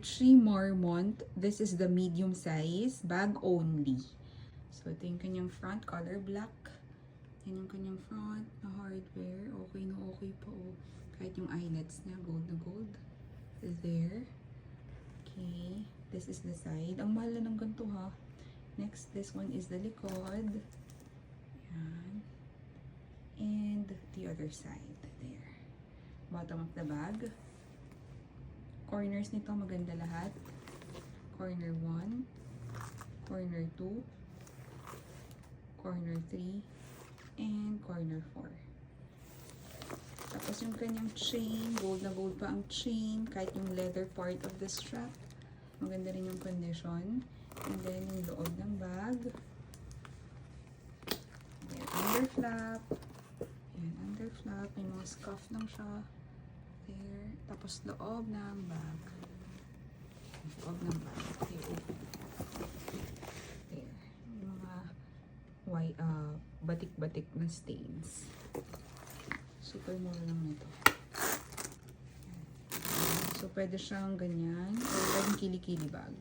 Gucci Marmont. This is the medium size. Bag only. So, ito yung kanyang front. Color black. Yan yung kanyang front na hardware. Okay na okay pa oh. Kahit yung eyelets niya, gold na gold. There. Okay. This is the side. Ang mahal na ng ganito ha. Next, this one is the likod. Yan. And the other side. There. Bottom of the bag. Corners nito maganda lahat. Corner 1. Corner 2. Corner 3. And corner 4. Tapos yung kanyang chain, gold na gold pa ang chain, kahit yung leather part of the strap. Maganda rin yung condition. And then yung loob ng bag. Then under flap. Ayan, under flap. May mga scuff lang siya. There. Tapos loob ng bag. Loob ng bag. Okay, open. There. Yung mga white, batik-batik na stains. Super mura lang nito. So, pwede siyang ganyan. Or pwedeng kili-kili bag.